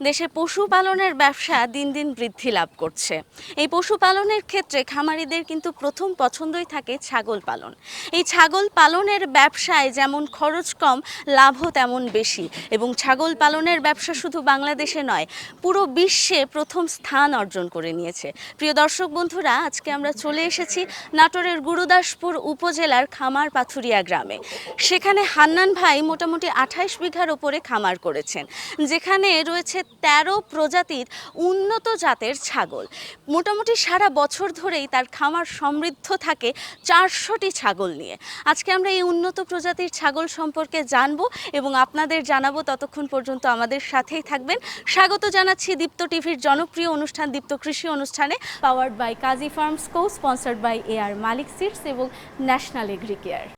দেশে পশুপালনের ব্যবসা দিন দিন বৃদ্ধি লাভ করছে। এই পশুপালনের ক্ষেত্রে খামারিদের কিন্তু প্রথম পছন্দই থাকে ছাগল পালন। এই ছাগল পালনের ব্যবসায় যেমন খরচ কম, লাভও তেমন বেশি, এবং ছাগল পালনের ব্যবসা শুধু বাংলাদেশে নয়, পুরো বিশ্বে প্রথম স্থান অর্জন করে নিয়েছে। প্রিয় দর্শক বন্ধুরা, আজকে আমরা চলে এসেছি নাটোরের গুরুদাসপুর উপজেলার খামার পাথুরিয়া গ্রামে। সেখানে হান্নান ভাই মোটামুটি 28 বিঘার ওপরে খামার করেছেন, যেখানে রয়েছে 13 প্রজাতির উন্নত জাতের ছাগল। মোটামুটি সারা বছর ধরেই তার খামার সমৃদ্ধ থাকে 400টি ছাগল নিয়ে। আজকে আমরা এই উন্নত প্রজাতির ছাগল সম্পর্কে জানবো এবং আপনাদের জানাবো। ততক্ষণ পর্যন্ত আমাদের সাথেই থাকবেন। স্বাগত জানাচ্ছি দীপ্ত টিভির জনপ্রিয় অনুষ্ঠান দীপ্ত কৃষি অনুষ্ঠানে, powered by Kazi farms co, sponsored by AR Malik seeds এবং ন্যাশনাল এগ্রি কেয়ার।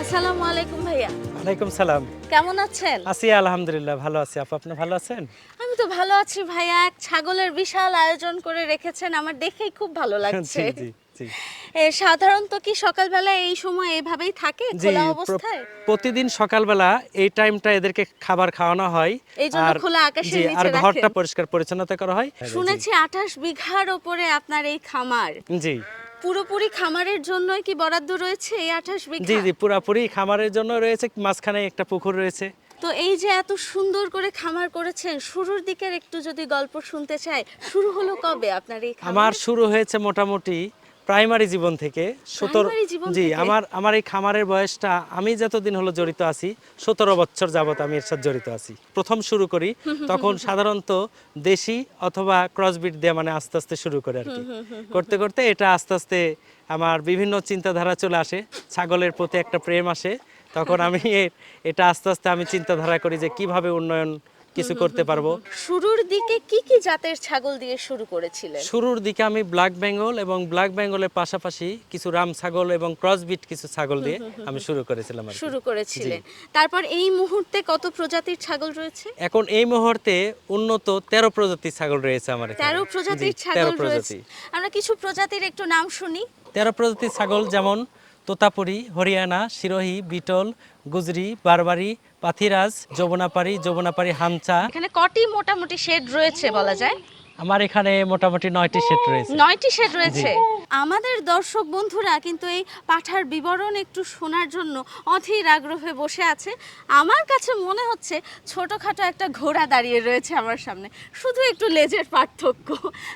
আসসালামু আলাইকুম ভাইয়া। ওয়ালাইকুম সালাম। কেমন আছেন? আছি আলহামদুলিল্লাহ, ভালো আছি। আপনি ভালো আছেন? আমি তো ভালো আছি ভাইয়া। এক ছাগলের বিশাল আয়োজন করে রেখেছেন, আমার দেখেই খুব ভালো লাগছে। জি জি। সাধারণত কি সকালবেলা এই সময় এইভাবেই থাকে খোলা অবস্থায়? প্রতিদিন সকালবেলা এই টাইমটা এদেরকে খাবার খাওয়ানো হয়, এইজন্য খোলা আকাশের নিচে আর রাখেন। ঘরটা পরিষ্কার পরিচ্ছন্নতা করা হয়। শুনেছি 28 বিঘার উপরে আপনার এই খামার। জি। পুরোপুরি খামারের জন্যই কি বরাদ্দ রয়েছে এই 28 বিঘা? জি জি, পুরোপুরি খামারের জন্য রয়েছে, মাঝখানে একটা পুকুর রয়েছে। তো এই যে এত সুন্দর করে খামার করেছেন, শুরুর দিকের একটু যদি গল্প শুনতে চাই, শুরু হলো কবে আপনার এই খামার? আমার শুরু হয়েছে মোটামুটি প্রাইমারি জীবন থেকে। 17। জি, আমার এই খামারের বয়সটা, আমি যতদিন হলো জড়িত আছি 17 বছর যাবত আমি এর সাথে জড়িত আছি। প্রথম শুরু করি তখন সাধারণত দেশি অথবা ক্রসবিট দিয়ে, মানে আস্তে আস্তে শুরু করে আর কি। করতে করতে এটা আস্তে আস্তে আমার বিভিন্ন চিন্তাধারা চলে আসে, ছাগলের প্রতি একটা প্রেম আসে। তখন আমি এটা আস্তে আস্তে আমি চিন্তাধারা করি যে কিভাবে উন্নয়ন কিছু করতে পারবো। শুরুর দিকে কি কি জাতের ছাগল দিয়ে শুরু করেছিলেন? শুরুর দিকে আমি ব্ল্যাক বেঙ্গল এবং ব্ল্যাক বেঙ্গলের পাশাপাশি কিছু রাম ছাগল এবং ক্রসবিট কিছু ছাগল দিয়ে আমি শুরু করেছিলাম। শুরু করেছিলেন। তারপর এই মুহূর্তে কত প্রজাতির ছাগল রয়েছে? এখন এই মুহূর্তে উন্নত 13 প্রজাতির ছাগল রয়েছে আমার এখানে। 13 প্রজাতির ছাগল রয়েছে। আমরা কিছু প্রজাতির একটু নাম শুনি। 13 প্রজাতির ছাগল যেমন তোতাপুরি, হরিয়ানা, সিরোহি, বিটল, গুজরি, বারবারি, পাথিরাজ, যমুনাপারি, হামচা। এখানে কটি মোটামুটি শেড রয়েছে বলা যায়? আমার এখানে মোটামুটি 9টি সেট রয়েছে। 9টি সেট রয়েছে। আমাদের দর্শক বন্ধুরা কিন্তু এই পাঠার বিবরণ একটু শোনার জন্য অধীর আগ্রহে বসে আছে। আমার কাছে মনে হচ্ছে ছোটখাটো একটা ঘোড়া দাঁড়িয়ে রয়েছে আমার সামনে, শুধু একটু লেজের পার্থক্য,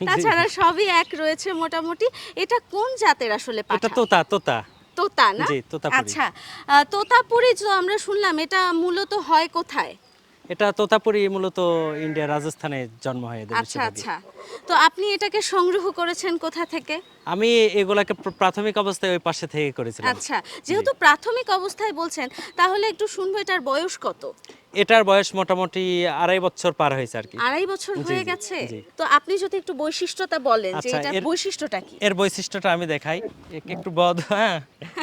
তাছাড়া সবই এক রয়েছে মোটামুটি। এটা কোন জাতের আসলে পাঠা? এটা তোতা না? জি, তোতাপুরি। আচ্ছা, তোতাপুরি যে আমরা শুনলাম, এটা মূলত হয় কোথায়? এটা তোতাপুরি মূলত ইন্ডিয়া, রাজস্থানে জন্ম হয় এদের। আচ্ছা আচ্ছা। তো আপনি এটাকে সংগ্রহ করেছেন কোথা থেকে? আমি এগুলাকে প্রাথমিক অবস্থায় ওই পাশে থেকে করেছিলাম। আচ্ছা, যেহেতু প্রাথমিক অবস্থায় বলছেন, তাহলে একটু শুনবো এটার বয়স কত? এটার বয়স মোটামুটি 2.5 বছর পার হয়েছে আর কি। 2.5 বছর হয়ে গেছে। তো আপনি যদি একটু বৈশিষ্ট্যটা বলেন যে এটার বৈশিষ্ট্যটা কি? এর বৈশিষ্ট্যটা আমি দেখাই, একটু হ্যাঁ,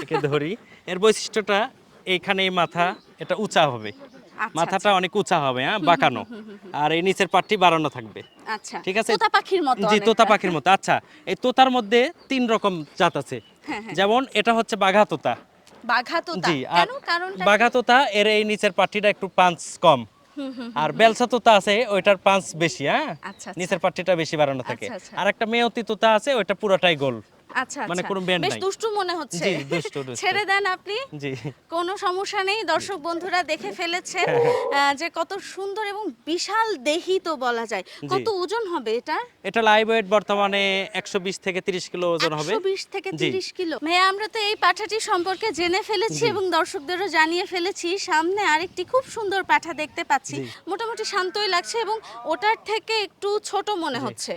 একে ধরি। এর বৈশিষ্ট্যটা এইখানে এই মাথা এটা উঁচা হবে, মাথাটা অনেক উঁচা হবে, হ্যাঁ, বাঁকানো, আর এই নিচের পাটটি বাড়ানো থাকবে। আচ্ছা, ঠিক আছে, তোতা পাখির মতো। জি, তোতা পাখির মতো। আচ্ছা, এই তোতার মধ্যে 3 রকম জাত আছে। যেমন এটা হচ্ছে বাঘা তোতা। বাঘা তোতা? জি, কেন? কারণটা? বাঘা তোতা এর এই নিচের পাটটিটা একটু পাঁচ কম, আর বেলসা তোতা আছে ওইটার পাঁচ বেশি, হ্যাঁ, নিচের পাটটিটা বেশি বাড়ানো থাকে। আর একটা মেয়তি তোতা আছে, ওইটা পুরোটাই গোল। আচ্ছা, মানে কোনো বেন্ড নাই। বেশ দুষ্টু মনে হচ্ছে। জি, দুষ্টু। ছেড়ে দেন আপনি। জি, কোনো সমস্যা নেই। দর্শক বন্ধুরা দেখে ফেলেছেন যে কত সুন্দর এবং বিশাল দেহি তো বলা যায়। কত ওজন হবে এটা? এটা লাইভ ওয়েট বর্তমানে 120 থেকে 30 কিলো ওজন হবে। 120 থেকে 30 কিলো। ভাইয়া, আমরা তো এই পাঠাটি সম্পর্কে জেনে ফেলেছি এবং দর্শকদেরও জানিয়ে ফেলেছি। সামনে আরেকটি খুব সুন্দর পাঠা দেখতে পাচ্ছি, মোটামুটি শান্তই লাগছে এবং ওটার থেকে একটু ছোট মনে হচ্ছে।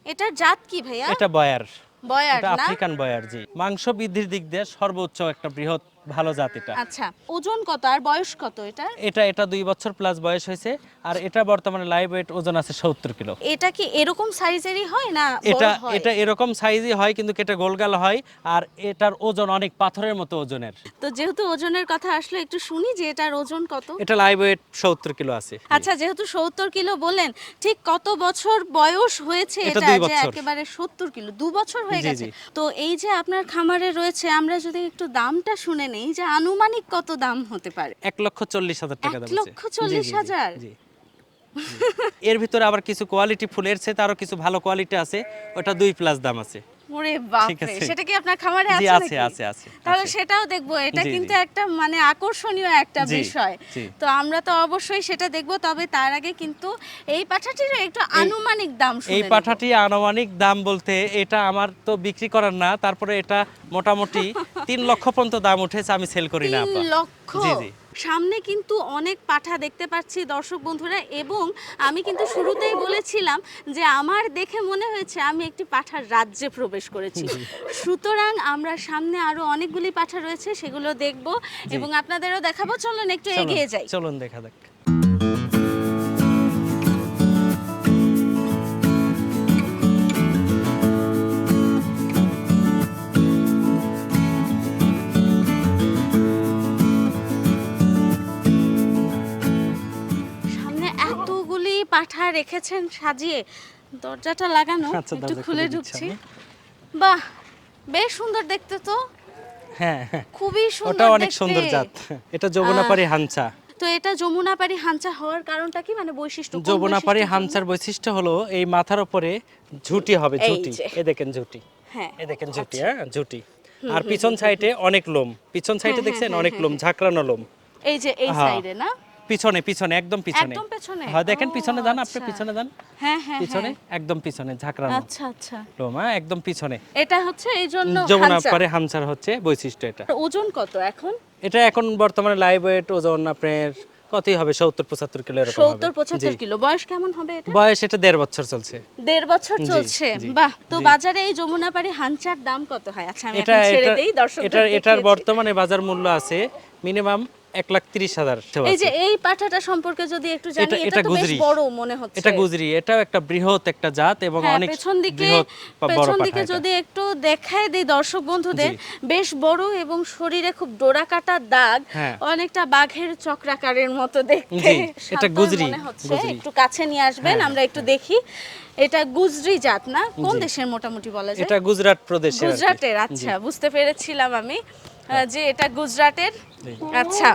এটার জাত কি ভাইয়া? এটা বয়ার। বয়ার এটা না? আফ্রিকান বয়ার। জি, মাংস বৃদ্ধির দিক দিয়ে সর্বোচ্চ একটা বৃহৎ ভালো জাত এটা। আচ্ছা, ওজন কত আর বয়স কত এটা? এটা 2 বছর প্লাস বয়স হয়েছে, আর এটা বর্তমানে লাইভ ওয়েট ওজন আছে 70 কিলো। এটা কি এরকম সাইজেরই হয় না এটা বড় হয়? এটা এরকম সাইজই হয়, কিন্তু এটা গোলগাল হয়, আর এটার ওজন অনেক পাথরের মতো ওজনের। তো যেহেতু ওজনের কথা আসলে একটু শুনি যে এটার ওজন কত? এটা লাইভ ওয়েট 70 কিলো আছে। আচ্ছা, যেহেতু 70 কিলো বলেন, ঠিক কত বছর বয়স হয়েছে এটা এটা 2 যে বছর। একেবারে 70 কিলো? 2 বছর হয়ে জি, গেছে। জি। তো এই যে আপনার খামারে রয়েছে, আমরা যদি একটু দামটা শুনে নেই যে আনুমানিক কত দাম হতে পারে? 1,40,000 টাকা দাম আছে। 1,40,000? জি। এর ভিতরে আবার কিছু কোয়ালিটি ফুলের চেয়ে আরো কিছু ভালো কোয়ালিটি আছে, ওটা 2+ দাম আছে। ওরে ঠিক বাপরে, আছে। সেটা কি আপনার খামারে জি, আছে আছে, নাকি? আছে, আছে, তাহলে আছে। সেটাও দেখবো। এটা জি, কিন্তু জি। একটা মানে আকর্ষণীয় একটা জি, বিষয়। জি। তো আমরা তো অবশ্যই সেটা দেখবো, তবে তার আগে কিন্তু এই পাঠাটির একটু আনুমানিক দাম শুনে এই নেব। পাঠাটি আনুমানিক দাম বলতে, এটা আমার তো বিক্রি করার না, তারপরে এটা মোটামুটি 3 লক্ষ পর্যন্ত দাম উঠেছে, আমি সেল করি না 3 আপা। লক্ষ? জি, জি। সামনে কিন্তু অনেক পাঠা দেখতে পাচ্ছি দর্শক বন্ধুরা, এবং আমি কিন্তু শুরুতেই বলেছিলাম যে আমার দেখে মনে হয়েছে আমি একটি পাঠার রাজ্যে প্রবেশ করেছি। সুতরাং আমরা সামনে আরো অনেকগুলি পাঠা রয়েছে, সেগুলো দেখব এবং আপনাদেরও দেখাবো। চলুন একটু এগিয়ে যাই। চলুন দেখা যাক। সামনে এতগুলি পাঠা রেখেছেন সাজিয়ে, দরজাটা লাগানো, আচ্ছা, একটু দরজা খুলে খুলে দিচ্ছি ঢুকছি। আমি। বাহ, বেশ সুন্দর দেখতে তো, হ্যাঁ, হ্যাঁ। খুবই সুন্দর ওটা অনেক দেখতে। সুন্দর জাত। এটা যমুনাপাড়ি হানচা। তো এটা যমুনাপাড়ি হানচা হওয়ার কারণটা কি, মানে বৈশিষ্ট্য? কোন যমুনাপাড়ি বৈশিষ্ট্যের জন্য? হানচার বৈশিষ্ট্য হলো এই মাথার উপরে ঝুঁটি হবে, এই ঝুঁটি। যে। এই দেখেন ঝুঁটি। হ্যাঁ, এই দেখেন ঝুঁটি, আচ্ছা। হ্যাঁ ঝুঁটি। আর পিছন সাইডে অনেক লোম, পিছন সাইডে দেখছেন অনেক লোম, ঝাঁকড়ানো লোম। এই যে এই হ্যাঁ। সাইডে না? পিছনে পিছনে একদম পিছনে। একদম পেছনে? হ্যাঁ দেখেন ও, পিছনে যান, আপনি আচ্ছা। পিছনে যান। হ্যাঁ হ্যাঁ পিছনে হ্যাঁ। একদম পিছনে ঝাঁকড়ানো আচ্ছা আচ্ছা। লোম, হ্যাঁ একদম পিছনে। এটা হচ্ছে এই জন্য হানচা। যমুনাপাড়ি হানচার হচ্ছে বৈশিষ্ট্য এটা। ওজন কত এখন? এটা এখন বর্তমানে লাইভ ওয়েট ওজন আপনার কতই হবে, 70-75 কিলো এরকম হবে। 70-75 কিলো। বয়স কেমন হবে এটা? বয়স এটা 1.5 বছর চলছে। 1.5 বছর জি, চলছে। জি, বাহ, তো জি। বাজারে এই যমুনাপাড়ি হানচার দাম কত হয়? আচ্ছা, আমি এটা এখন ছেড়ে এটা দেই, দর্শকদের এটার দেখিয়েছি। বর্তমানে বাজার মূল্য আছে মিনিমাম 1,30,000। এই যে এই পাঠাটা সম্পর্কে যদি একটু জানি, এটা তো বেশ গুজরি। বড় মনে হচ্ছে। এটা গুজরি, এটাও একটা বৃহৎ একটা জাত এবং হ্যাঁ, অনেক পেছন দিকে বৃহৎ বা বড় পেছন পাঠা দিকে এটা। যদি একটু দেখায় দিই দর্শক বন্ধুদের, জি। বেশ বড় এবং শরীরে খুব ডোরা কাটার দাগ, হ্যাঁ। অনেকটা বাঘের চক্রাকারের মতো দেখতে। জি, এটা শান্তর গুজরি, মনে হচ্ছে। গুজরি। একটু কাছে নিয়ে আসবেন, হ্যাঁ, আমরা একটু দেখি। এটা গুজরি জাত না? কোন জি। দেশের মোটামুটি বলা যায়? এটা গুজরাট প্রদেশের আর কি। গুজরাটের? আচ্ছা, বুঝতে পেরেছিলাম আমি যে এটা গুজরাটের। জি। আচ্ছা,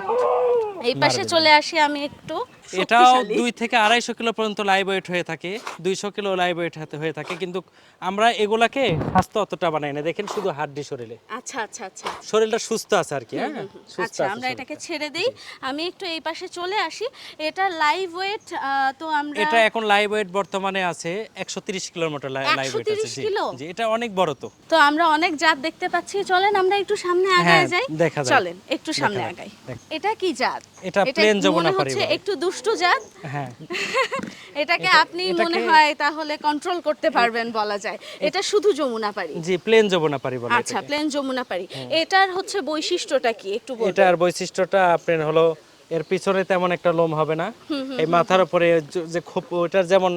এই পাশে মারবেন। চলে আসি আমি একটু। এটাও শক্তিশালী। 2 থেকে 250 কিলো পর্যন্ত লাইভ ওয়েট হয়ে থাকে, 200 কিলো লাইভ ওয়েট হয়ে থাকে, কিন্তু আমরা এগুলাকে স্বাস্থ্য অতটা বানাই না, দেখেন শুধু হাড্ডি শরীরে, আচ্ছা আচ্ছা আচ্ছা। শরীরটা সুস্থ আছে আর কি। হ্যাঁ সুস্থ আচ্ছা, আছে আমরা শরীরটা। এটাকে ছেড়ে দেই। আমি একটু এই পাশে চলে আসি। এটা লাইভ ওয়েট, তো আমরা এটা এখন লাইভ ওয়েট বর্তমানে আছে 130 কিলোর মতো লাইভ ওয়েট আছে। 130 জি কিলো? জি, এটা অনেক বড় তো। তো আমরা অনেক জাত দেখতে পাচ্ছি। চলেন আমরা একটু সামনে আগায় হ্যাঁ, যাই। দেখা যায়। চলেন একটু সামনে দেখা আগাই। যাক। এটা কি জাত? এটা প্লেন মনে যমুনাপাড়ি হচ্ছে বলে। একটু দুষ্টু জাত। হ্যাঁ, এটাকে আপনি মনে এটাকে- হয় তাহলে কন্ট্রোল করতে পারবেন বলা যায়। এটা শুধু যমুনাপাড়ি? জি প্লেন যমুনাপাড়ি বলে আচ্ছা, এটাকে। প্লেন যমুনাপাড়ি। এটার হচ্ছে বৈশিষ্ট্যটা কি একটু বলবেন? এটার বৈশিষ্ট্যটা আপনার হলো এর পিছনে তেমন একটা লোম হবে না, এই মাথার উপরে যে খোপ ওটার যেমন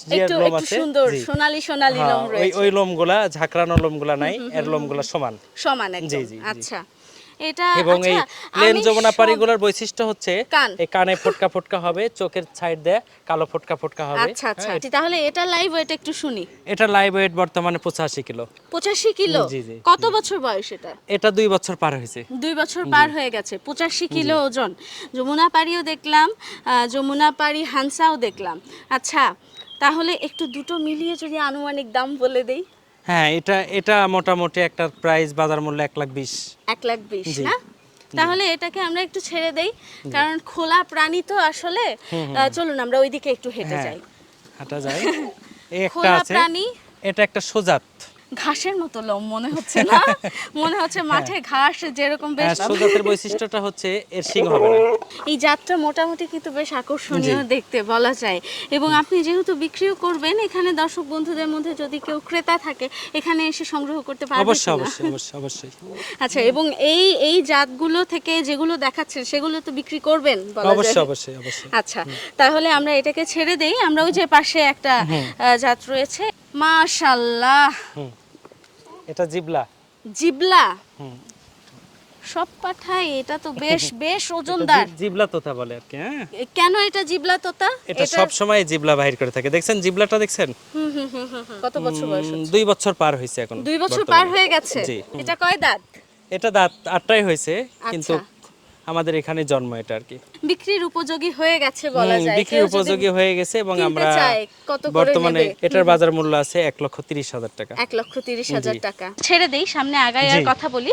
যে একটু লোম একটু আছে, সুন্দর জি। সোনালী সোনালী হ্যাঁ, লোম রয়েছে। ওই লোমগুলা ঝাঁকড়ানো লোমগুলা নাই, এর লোমগুলা সমান। সমান একদম। জি, জি, জি। আচ্ছা, এটা এবং এই আচ্ছা, প্লেন আমি যমুনাপাড়িগুলোর বৈশিষ্ট্য হচ্ছে কান। এই কানে ফোটকা ফোটকা হবে, চোখের সাইড দিয়ে কালো ফোটকা ফোটকা হবে। আচ্ছা আচ্ছা, হ্যাঁ, তাহলে এটা লাইভ ওয়েট একটু শুনি। এটা লাইভ ওয়েট বর্তমানে 85 কিলো। 85 কিলো? জি, জি, কত বছর বয়স এটা? এটা 2 বছর পার হয়েছে। 2 বছর পার হয়ে গেছে। 85 কিলো ওজন। যমুনাপাড়িও দেখলাম, যমুনাপাড়ি হানসাও দেখলাম। আচ্ছা, তাহলে একটু দুটো মিলিয়ে যদি আনুমানিক দাম বলে দেই। হ্যাঁ, এটা মোটামুটি একটা প্রাইস বাজার মূল্য 1,20,000। 1,20,000 জি। না? তাহলে এটাকে আমরা একটু ছেড়ে দেই, কারণ খোলা প্রাণী তো আসলে। চলুন আমরা ওইদিকে একটু হেঁটে হ্যাঁ, যাই। হাঁটা যায়। এই একটা খোলা আছে, প্রাণী। এটা একটা সোজাত। ঘাসের মতো লোম মনে হচ্ছে না? মনে হচ্ছে মাঠে ঘাস যেরকম বেশ। সুজাতের বৈশিষ্ট্যটা হচ্ছে এর শিং হবে না। এই জাতটা মোটামুটি কিন্তু বেশ আকর্ষণীয় দেখতে বলা যায়। এবং আপনি যেহেতু বিক্রিও করবেন, এখানে দর্শক বন্ধুদের মধ্যে যদি কেউ ক্রেতা থাকে এখানে এসে সংগ্রহ করতে পারবে। অবশ্যই অবশ্যই অবশ্যই অবশ্যই। আচ্ছা, এবং এই জাতগুলো থেকে যেগুলো দেখাচ্ছেন সেগুলো তো বিক্রি করবেন বলা যায়। অবশ্যই অবশ্যই অবশ্যই। আচ্ছা, তাহলে আমরা এটাকে ছেড়ে দেই। আমরা ওই যে পাশে একটা জাত রয়েছে, মাশাআল্লাহ। এটা জিবলা। জিবলা। সব পাঠাই, এটা তো বেশ বেশ ওজনদার। জিবলা তোতা বলে আর কি। হ্যাঁ, কেন এটা জিবলা তোতা? এটা সব সময় জিবলা বাহির করে থাকে। দেখছেন জিবলাটা দেখছেন? কত বছর বয়স? 2 বছর পার হয়েছে এখন। 2 বছর পার হয়ে গেছে। এটা কয় দাঁত? এটা দাঁত 8টাই হয়েছে, কিন্তু আমাদের এখানে জন্ম এটা আর কি। বিক্রির উপযোগী হয়ে গেছে বলা যায়। বিক্রির উপযোগী হয়ে গেছে এবং আমরা বর্তমানে এটার বাজার মূল্য আছে 1,30,000 টাকা। 1,30,000 টাকা। ছেড়ে দেই, সামনে আগাই আর কথা বলি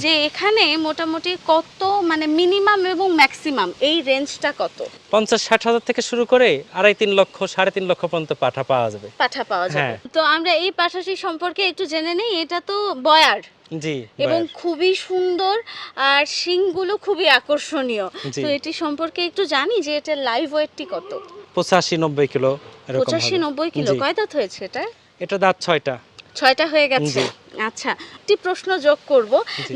যে এখানে মোটামুটি কত, মানে মিনিমাম এবং ম্যাক্সিমাম এই রেঞ্জটা কত? 50-60 হাজার থেকে শুরু করে 2.5-3 লক্ষ 3.5 লক্ষ পর্যন্ত পাঠা পাওয়া যাবে। পাঠা পাওয়া যাবে। তো আমরা এই পাঠাটি সম্পর্কে একটু জেনে নেই। এটা তো বয়ার। জি, এবং খুবই সুন্দর, আর শিংগুলো খুবই আকর্ষণীয়। তো এটি সম্পর্কে একটু জানি যে এটা লাইভ ওয়েটটি কত? 85-90 কিলো এরকম হবে। 85-90 কিলো। কয় দাঁত হয়েছে এটা? এটা দাঁত 6টা হয়ে গেছে। আচ্ছা, একটি প্রশ্ন যোগ করব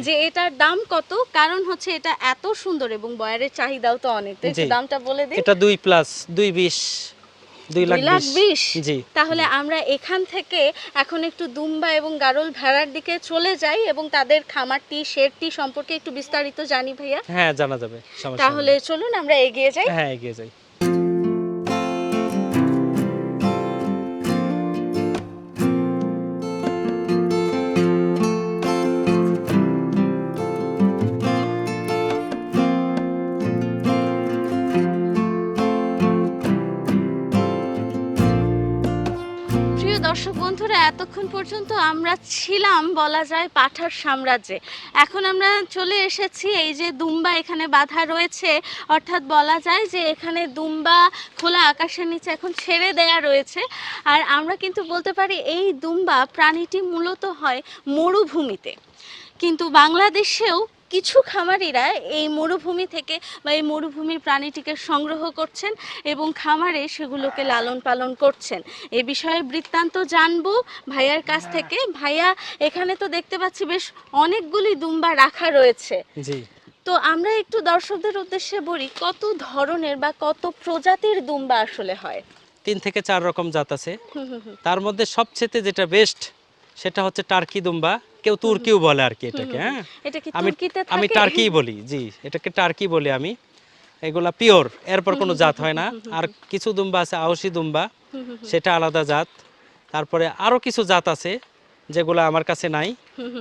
যে এটার দাম কত? কারণ হচ্ছে এটা এত সুন্দর এবং বয়ারের চাহিদাও তো অনেক। তো একটু দামটা বলে দিন। এটা 2+, 220, 2,20,000। জি। তাহলে আমরা এখান থেকে এখন একটু দুম্বা এবং গারল ভেড়ার দিকে চলে যাই এবং তাদের খামারটি, শেডটি সম্পর্কে একটু বিস্তারিত জানি ভাইয়া। হ্যাঁ, জানা যাবে, সমস্যা নেই। তাহলে চলুন আমরা এগিয়ে যাই। হ্যাঁ, এগিয়ে যাই। দর্শক বন্ধুরা, এতক্ষণ পর্যন্ত আমরা ছিলাম বলা যায় পাঠার সাম্রাজ্যে। এখন আমরা চলে এসেছি এই যে দুম্বা এখানে বাঁধা রয়েছে, অর্থাৎ বলা যায় যে এখানে দুম্বা খোলা আকাশের নিচে এখন ছেড়ে দেয়া রয়েছে। আর আমরা কিন্তু বলতে পারি এই দুম্বা প্রাণীটি মূলত হয় মরুভূমিতে, কিন্তু বাংলাদেশেও কিছু খামারিরা এই মরুভূমি থেকে বা এই মরুভূমির প্রাণীটিকে সংগ্রহ করছেন এবং খামারে সেগুলোকে লালন পালন করছেন। এ বিষয়ে বৃত্তান্ত জানবো ভাইয়ার কাছ থেকে। ভাইয়া, এখানে তো দেখতে পাচ্ছি বেশ অনেকগুলি দুম্বা রাখা রয়েছে। জি। তো আমরা একটু দর্শকদের উদ্দেশ্যে বলি, কত ধরনের বা কত প্রজাতির দুম্বা আসলে হয়? 3 থেকে 4 রকম জাত আছে। তার মধ্যে সবচেয়ে যেটা বেস্ট সেটা হচ্ছে টার্কি দুম্বা। কেউ তুর্কিও বলে আর কি এটাকে। হ্যাঁ, আমি টার্কি বলি। জি, এটাকে টার্কি বলি আমি। এগুলা পিওর, এরপর কোনো জাত হয় না। আর কিছু দুম্বা আছে আউশি দুম্বা, সেটা আলাদা জাত। তারপরে আরো কিছু জাত আছে যেগুলো আমার কাছে নাই,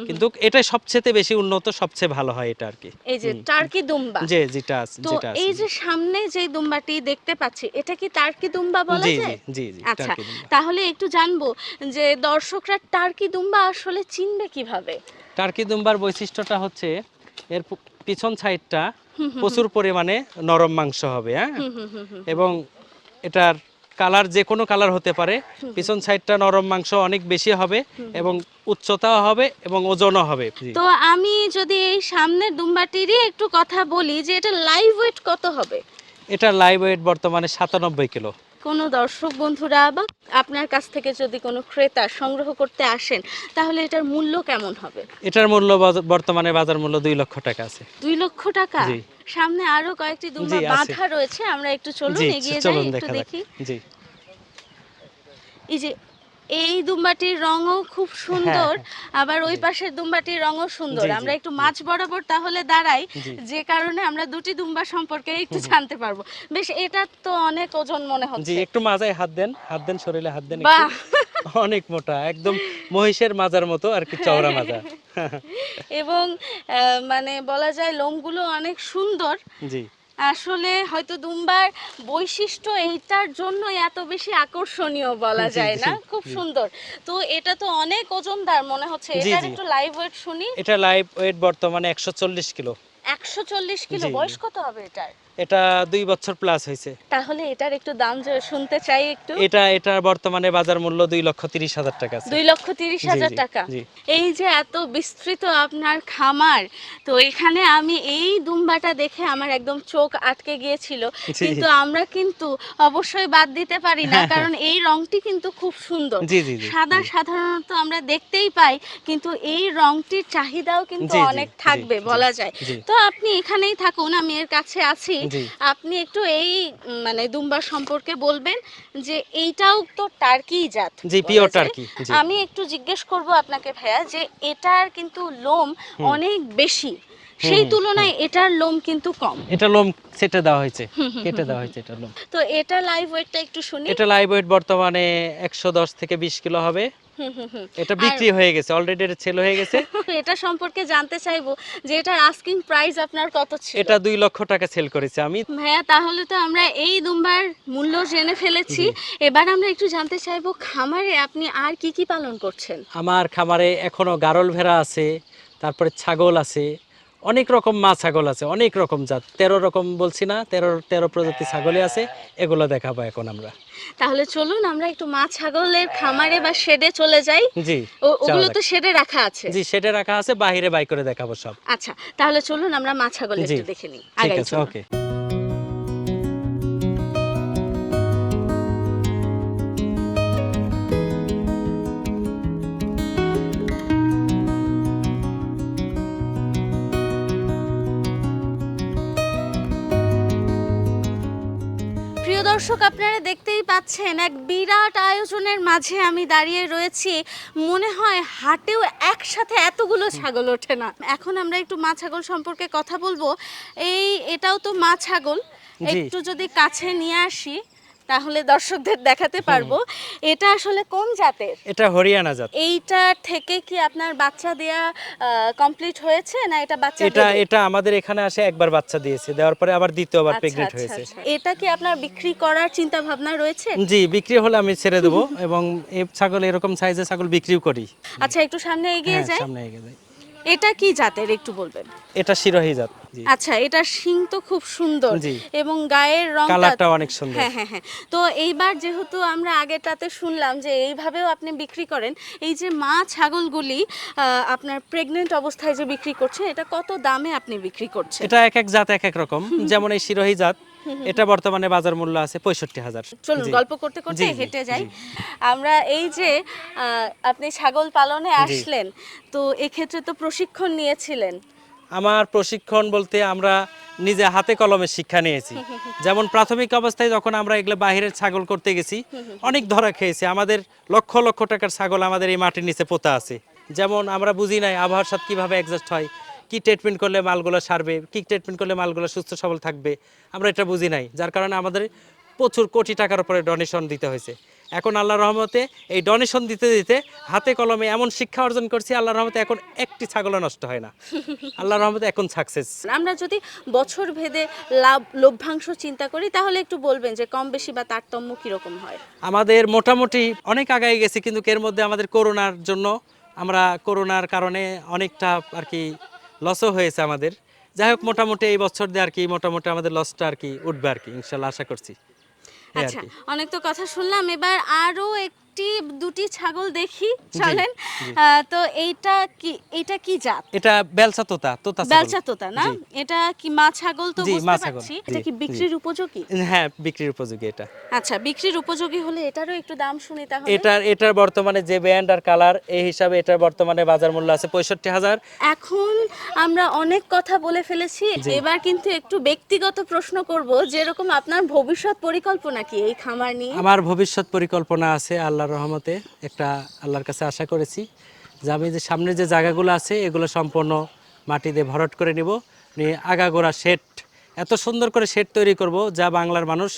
কিন্তু এটাই সবচেয়ে বেশি উন্নত, সবচেয়ে ভালো হয় এটা আর কি। এই যে টার্কি দুম্বা। জি, যেটা আছে। তো এই যে সামনে যে দুম্বাটি দেখতে পাচ্ছি, এটা কি টার্কি দুম্বা বলা যায়? জি জি। আচ্ছা, তাহলে একটু জানবো যে দর্শকরা টার্কি দুম্বা আসলে চিনবে কিভাবে? টার্কি দুম্বার বৈশিষ্ট্যটা হচ্ছে এর পিছন সাইডটা প্রচুর পরিমাণে নরম মাংস হবে। হ্যাঁ, এবং এটার কালার যে কোনো কালার হতে পারে। পিছন সাইডটা নরম মাংস অনেক বেশি হবে এবং উচ্চতাও হবে এবং ওজনও হবে। তো আমি যদি এই সামনের দুম্বাটিরই একটু কথা বলি যে এটা লাইভ ওয়েট কত হবে? এটা লাইভ ওয়েট বর্তমানে 97 কিলো। কোনো দর্শক বন্ধুরা বা আপনার কাছ থেকে যদি কোনো ক্রেতা সংগ্রহ করতে আসেন, তাহলে এটার মূল্য কেমন হবে? এটার মূল্য বর্তমানে বাজার মূল্য 2 লক্ষ টাকা আছে। 2 লক্ষ টাকা? জি। সামনে আরো কয়েকটি দুম্বা বাঁধা রয়েছে, আমরা একটু চলুন এগিয়ে যাই, একটু দেখি। জি। এই যে এই দুম্বাটির রঙও খুব সুন্দর, আবার ওই পাশের দুম্বাটির রঙও সুন্দর। আমরা একটু মাঝ বরাবর তাহলে দাঁড়াই, যে কারণে আমরা দুটি দুম্বা সম্পর্কে একটু জানতে পারবো। বেশ, এটা তো অনেক ওজন মনে হচ্ছে। জি, একটু মাজায় হাত দেন, শরীরে হাত দেন। বাহ, অনেক মোটা, একদম মহিষের মাজার মতো আর কি, চওড়া মাজা। এবং মানে বলা যায় লোমগুলো অনেক সুন্দর। জি। আসলে হয়তো দুম্বার বৈশিষ্ট্য এইটার জন্য এত বেশি আকর্ষণীয় বলা যায় না, খুব সুন্দর। তো এটা তো অনেক ওজনদার মনে হচ্ছে। এটার একটু লাইভ ওয়েট শুনি। এটা লাইভ ওয়েট বর্তমানে 140 কিলো। 140 কিলো। বয়স কত হবে এটার? এটা 2 বছর প্লাস হয়েছে। তাহলে এটার একটু দাম শুনতে চাই একটু। এটার বর্তমানে বাজার মূল্য 2,30,000 টাকা আছে। 2,30,000 টাকা। জি। এই যে এত বিস্তৃত আপনার খামার, তো এখানে আমি এই দুম্বাটা দেখে আমার একদম চোখ আটকে গিয়েছিল, কিন্তু আমরা কিন্তু অবশ্যই বাদ দিতে পারি না, কারণ এই রংটি কিন্তু খুব সুন্দর। সাদা সাধারণত আমরা দেখতেই পাই, কিন্তু এই রংটির চাহিদাও কিন্তু অনেক থাকবে বলা যায়। তো আপনি এখানেই থাকুন, আমি এর কাছে আছি। আপনি একটু এই মানে দুম্বা সম্পর্কে বলবেন যে এইটাও তো টার্কি জাত। জি, পিওর টার্কি। আমি একটু জিজ্ঞেস করব আপনাকে ভাইয়া, যে এটার কিন্তু লোম অনেক বেশি, সেই তুলনায় এটার লোম কিন্তু কম। এটা লোম কেটে দেওয়া হয়েছে এটা লোম। তো এটা লাইভ ওয়েটটা একটু শুনি। এটা লাইভ ওয়েট বর্তমানে 110 থেকে 20 কিলো হবে। এটা বিক্রি হয়ে গেছে, অলরেডি এটা সেল হয়ে গেছে। এটা সম্পর্কে জানতে চাইবো যে এটার আস্কিং প্রাইস আপনার কত ছিল? এটা 2 লক্ষ টাকা সেল করেছি আমি। ভাইয়া, তাহলে তো আমরা এই দুম্বার মূল্য জেনে ফেলেছি। এবার আমরা একটু জানতে চাইবো খামারে আপনি আর কি কি পালন করছেন? আমার খামারে এখনো গারল ভেড়া আছে, তারপরে ছাগল আছে, অনেক রকম মা ছাগল আছে, অনেক রকম জাত, 13 রকম বলছি না, 13 প্রজাতি ছাগলই আছে। এগুলো দেখাবো এখন আমরা। তাহলে চলুন আমরা একটু মা ছাগলের খামারে বা শেডে চলে যাই। জি, ওগুলো তো শেডে রাখা আছে। জি, শেডে রাখা আছে, বাইরে বাই করে দেখাবো সব। আচ্ছা, তাহলে চলুন আমরা মা ছাগল একটু দেখে নিই। ঠিক আছে, ওকে। প্রিয় দর্শক, আপনারা দেখতেই পাচ্ছেন এক বিরাট আয়োজনের মাঝে আমি দাঁড়িয়ে রয়েছি। মনে হয় হাটেও একসাথে এতগুলো ছাগল ওঠে না। এখন আমরা একটু মা ছাগল সম্পর্কে কথা বলবো। এটাও তো মা ছাগল, একটু যদি কাছে নিয়ে আসি তাহলে দর্শকদের দেখাতে পারবো। এটা আসলে কোন জাতের? এটা হরিয়ানা জাত। এইটা থেকে কি আপনার বাচ্চা দেয়া কমপ্লিট হয়েছে, না এটা বাচ্চা? এটা আমাদের এখানে আসে একবার বাচ্চা দিয়েছে, দেওয়ার পরে আবার দ্বিতীয়বার প্রেগন্যান্ট হয়েছে। এটা কি আপনার বিক্রি করার চিন্তা ভাবনা রয়েছে? জি, বিক্রি হলে আমি ছেড়ে দেবো, এবং এই ছাগল এরকম সাইজের ছাগল বিক্রিও করি। আচ্ছা, একটু সামনে এগিয়ে যাই। সামনে এগিয়ে যাই। এটা কি জাতের একটু বলবেন? এটা শিরোহী জাত। আচ্ছা, এটা শিং তো খুব সুন্দর এবং গায়ের রংটা কালারটা অনেক সুন্দর। হ্যাঁ। তো এইবার যেহেতু আমরা আগেটাতে শুনলাম যে এইভাবেও আপনি বিক্রি করেন, এই যে মা ছাগলগুলি আপনার প্রেগন্যান্ট অবস্থায় যে বিক্রি করছেন, এটা কত দামে আপনি বিক্রি করছেন? এটা এক এক জাত এক এক রকম। যেমন এই শিরোহী জাত, এটা বর্তমানে বাজার মূল্য আছে 65,000। চলুন গল্প করতে করতে হেঁটে যাই। আমরা এই যে আপনি ছাগল পালনে আসলেন, তো এক্ষেত্রে তো প্রশিক্ষণ নিয়েছিলেন। আমার প্রশিক্ষণ বলতে আমরা নিজে হাতে কলমে শিক্ষা নিয়েছি। যেমন প্রাথমিক অবস্থায় যখন আমরা এগুলো বাহিরের ছাগল করতে গেছি, অনেক ধরা খেয়েছে। আমাদের লক্ষ লক্ষ টাকার ছাগল আমাদের এই মাটির নিচে পোতা আছে। যেমন আমরা বুঝি নাই আবহাওয়ার সাথে কিভাবে অ্যাডজাস্ট হয়, কি ট্রিটমেন্ট করলে মালগুলো সারবে, কি ট্রিটমেন্ট করলে মালগুলো সুস্থ সবল থাকবে, আমরা এটা বুঝি নাই। যার কারণে আমাদের প্রচুর কোটি টাকার উপরে ডোনেশন দিতে হয়েছে। এখন আল্লাহর রহমতে এই ডোনেশন দিতে দিতে হাতে কলমে এমন শিক্ষা অর্জন করছি, আল্লাহর রহমতে এখন একটি ছাগলও নষ্ট হয় না। আল্লাহর রহমতে এখন সাকসেস। আমরা যদি বছর ভেদে লভ্যাংশ চিন্তা করি, তাহলে একটু বলবেন যে কম বেশি বা তারতম্য কিরকম হয়? আমাদের মোটামুটি অনেক আগায় গেছে, কিন্তু এর মধ্যে আমাদের করোনার জন্য, আমরা করোনার কারণে অনেকটা আর কি লসও হয়েছে আমাদের। যাই হোক, মোটামুটি এই বছর দিয়ে আর কি মোটামুটি আমাদের লসটা আর কি উঠবে আর কি, ইনশাল্লাহ আশা করছি। আচ্ছা, অনেক তো কথা শুনলাম, এবার আরো দুটি ছাগল দেখি, চলেন। তো এইটা কি জাত? এটা বেলচা তোতা না? এটা কি মা ছাগল? তো বুঝতে পারছি। এটা কি বিক্রির উপযোগী? হ্যাঁ, বিক্রির উপযোগী এটা। আচ্ছা, বিক্রির উপযোগী হলে এটারও একটু দাম শুনি তাহলে। এটার বর্তমানে যে ব্যান্ড আর কালার, এই হিসাবে এটার বর্তমানে বাজার মূল্য আছে 65,000। এখন আমরা অনেক কথা বলে ফেলেছি, এবার কিন্তু একটু ব্যক্তিগত প্রশ্ন করব, যেরকম আপনার ভবিষ্যৎ পরিকল্পনা কি এই খামার নিয়ে? আমার ভবিষ্যৎ পরিকল্পনা আছে আল্লাহর রহমতে, একটা আল্লাহর কাছে আশা করেছি যে আমি যে সামনে যে জায়গাগুলো আছে এগুলো সম্পূর্ণ মাটি দিয়ে ভরাট করে নিব, নিয়ে আগাগোড়া শেড, এত সুন্দর করে শেড তৈরি করব যা বাংলার মানুষ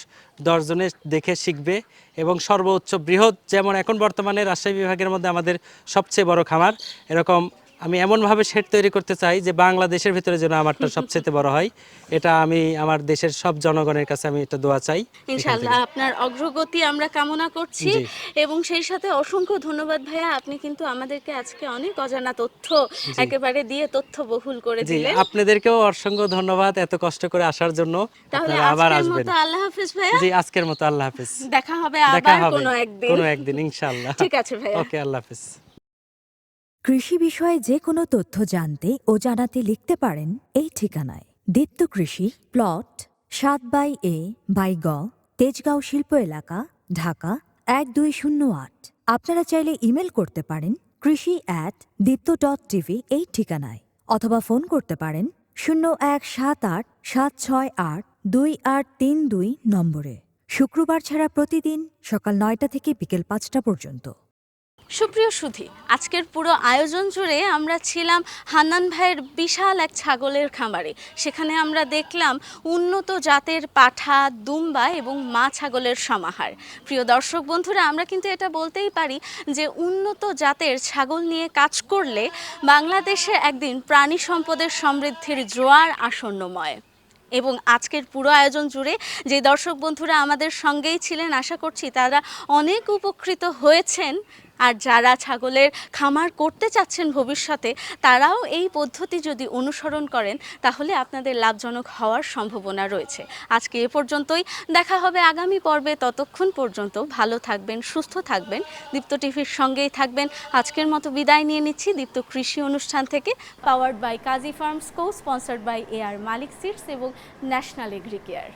10 জনে দেখে শিখবে। এবং সর্বোচ্চ বৃহৎ, যেমন এখন বর্তমানে রাজশাহী বিভাগের মধ্যে আমাদের সবচেয়ে বড় খামার, এরকম আমি এমনভাবে শেড তৈরি করতে চাই যে বাংলাদেশের ভিতরে যেন আমারটা সবচেয়ে বড় হয়। এটা আমি আমার দেশের সব জনগণের কাছে আমি এটা দোয়া চাই। ইনশাআল্লাহ আপনার অগ্রগতি আমরা কামনা করছি জি। এবং সেই সাথে অসংখ্য ধন্যবাদ ভাইয়া, আপনি কিন্তু আমাদেরকে আজকে অনেক অজানা তথ্য একেবারে দিয়ে তথ্য বহুল করে জি, দিলেন। আপনাদেরকেও অসংখ্য ধন্যবাদ এত কষ্ট করে আসার জন্য। তাহলে আপনারা আবার আজকের আসবেন। মতো আল্লাহ হাফেজ ভাইয়া। জি, আজকের মতো আল্লাহ হাফেজ। দেখা হবে দেখা আবার হবে কোনো একদিন ইনশাআল্লাহ। ঠিক আছে ভাইয়া। ওকে, আল্লাহ হাফেজ। কৃষি বিষয়ে যে কোনো তথ্য জানতে ও জানাতে লিখতে পারেন এই ঠিকানায়। দীপ্ত কৃষি, প্লট 7/A/গ, তেজগাঁও শিল্প এলাকা, ঢাকা 1208। আপনারা চাইলে ইমেল করতে পারেন krishi@deepto.tv এই ঠিকানায়, অথবা ফোন করতে পারেন 0178-768-2832 নম্বরে। শুক্রবার ছাড়া প্রতিদিন সকাল 9টা থেকে বিকেল 5টা পর্যন্ত। সুপ্রিয় সুধী, আজকের পুরো আয়োজন জুড়ে আমরা ছিলাম হান্নান ভাইয়ের বিশাল এক ছাগলের খামারে। সেখানে আমরা দেখলাম উন্নত জাতের পাঠা, দুম্বা এবং মা ছাগলের সমাহার। প্রিয় দর্শক বন্ধুরা, আমরা কিন্তু এটা বলতেই পারি যে উন্নত জাতের ছাগল নিয়ে কাজ করলে বাংলাদেশে একদিন প্রাণী সম্পদের সমৃদ্ধির জোয়ার আসন্নময়। এবং আজকের পুরো আয়োজন জুড়ে যে দর্শক বন্ধুরা আমাদের সঙ্গেই ছিলেন, আশা করছি তারা অনেক উপকৃত হয়েছেন। আর যারা ছাগলের খামার করতে চাচ্ছেন ভবিষ্যতে, তারাও এই পদ্ধতি যদি অনুসরণ করেন তাহলে আপনাদের লাভজনক হওয়ার সম্ভাবনা রয়েছে। আজকে এ পর্যন্তই, দেখা হবে আগামী পর্বে। ততক্ষণ পর্যন্ত ভালো থাকবেন, সুস্থ থাকবেন, দীপ্ত টিভির সঙ্গেই থাকবেন। আজকের মতো বিদায় নিয়ে নিচ্ছি দীপ্ত কৃষি অনুষ্ঠান থেকে, powered by Kazi farms co, sponsored by AR Malik seeds এবং ন্যাশনাল এগ্রিকেয়ার।